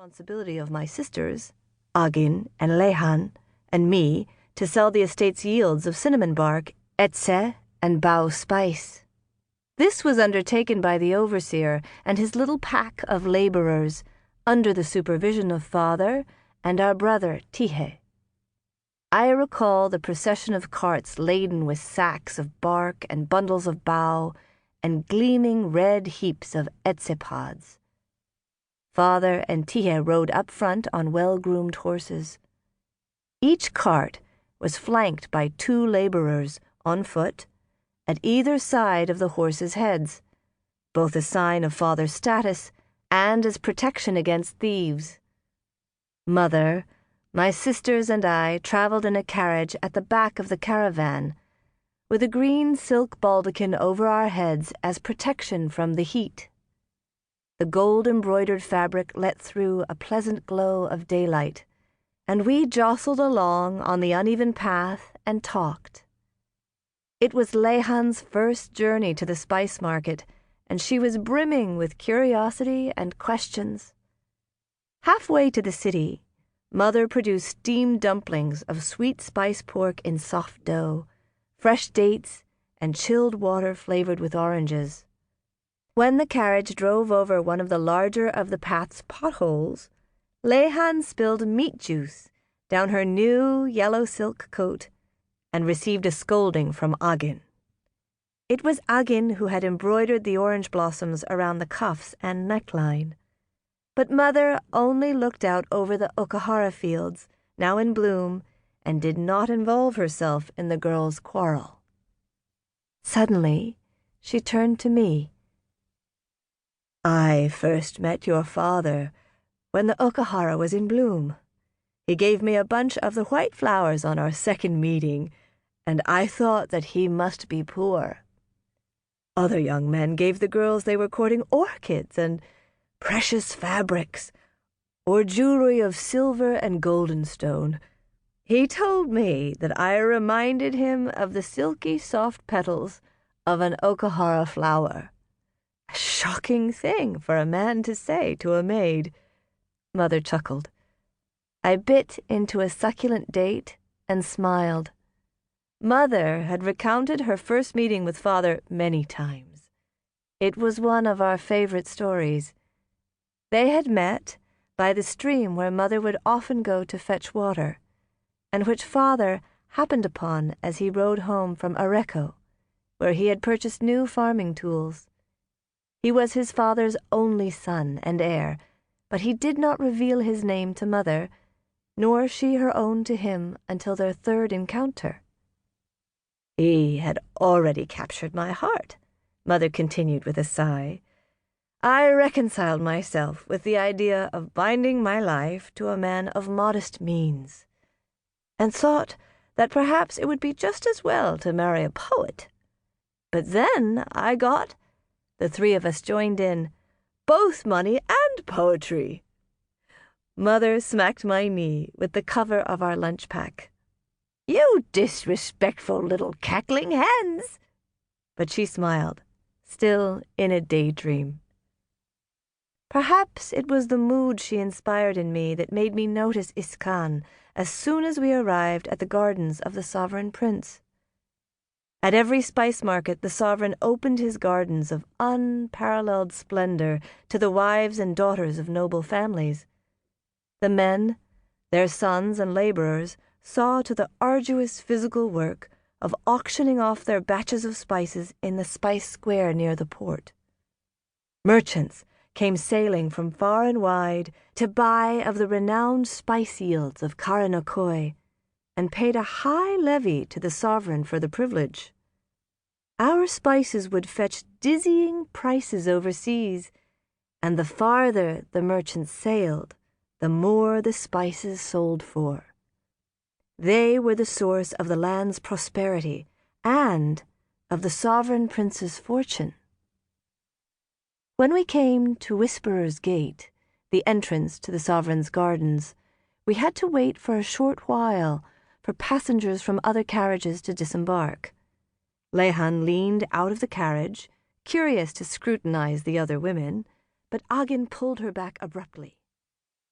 responsibility of my sisters, Agin and Lehan, and me, to sell the estate's yields of cinnamon bark, etse, and bao spice. This was undertaken by the overseer and his little pack of laborers, under the supervision of father and our brother Tihe. I recall the procession of carts laden with sacks of bark and bundles of bough and gleaming red heaps of etse pods. Father and Tihe rode up front on well-groomed horses. Each cart was flanked by 2 laborers on foot at either side of the horses' heads, both a sign of father's status and as protection against thieves. Mother, my sisters, and I traveled in a carriage at the back of the caravan, with a green silk baldachin over our heads as protection from the heat. The gold-embroidered fabric let through a pleasant glow of daylight, and we jostled along on the uneven path and talked. It was Lehan's first journey to the spice market, and she was brimming with curiosity and questions. Halfway to the city, Mother produced steamed dumplings of sweet spice pork in soft dough, fresh dates, and chilled water flavored with oranges. When the carriage drove over one of the larger of the path's potholes, Lehan spilled meat juice down her new yellow silk coat and received a scolding from Agin. It was Agin who had embroidered the orange blossoms around the cuffs and neckline. But Mother only looked out over the okahara fields, now in bloom, and did not involve herself in the girls' quarrel. Suddenly, she turned to me. I first met your father when the okahara was in bloom. He gave me a bunch of the white flowers on our second meeting, and I thought that he must be poor. Other young men gave the girls they were courting orchids and precious fabrics, or jewelry of silver and golden stone. He told me that I reminded him of the silky soft petals of an okahara flower. A shocking thing for a man to say to a maid. Mother chuckled. I bit into a succulent date and smiled. Mother had recounted her first meeting with father many times. It was one of our favorite stories. They had met by the stream where Mother would often go to fetch water, and which father happened upon as he rode home from Areko, where he had purchased new farming tools. He was his father's only son and heir, but he did not reveal his name to Mother, nor she her own to him until their third encounter. He had already captured my heart, Mother continued with a sigh. I reconciled myself with the idea of binding my life to a man of modest means, and thought that perhaps it would be just as well to marry a poet. But then I got, the 3 of us joined in, both money and poetry. Mother smacked my knee with the cover of our lunch pack. You disrespectful little cackling hens! But she smiled, still in a daydream. Perhaps it was the mood she inspired in me that made me notice Iskan as soon as we arrived at the gardens of the sovereign prince. At every spice market the sovereign opened his gardens of unparalleled splendor to the wives and daughters of noble families. The men, their sons and laborers, saw to the arduous physical work of auctioning off their batches of spices in the spice square near the port. Merchants came sailing from far and wide to buy of the renowned spice yields of Karanokoi, and paid a high levy to the sovereign for the privilege. Our spices would fetch dizzying prices overseas, and the farther the merchants sailed, the more the spices sold for. They were the source of the land's prosperity and of the sovereign prince's fortune. When we came to Whisperer's Gate, the entrance to the sovereign's gardens, we had to wait for a short while for passengers from other carriages to disembark. Lehan leaned out of the carriage, curious to scrutinize the other women, but Agin pulled her back abruptly.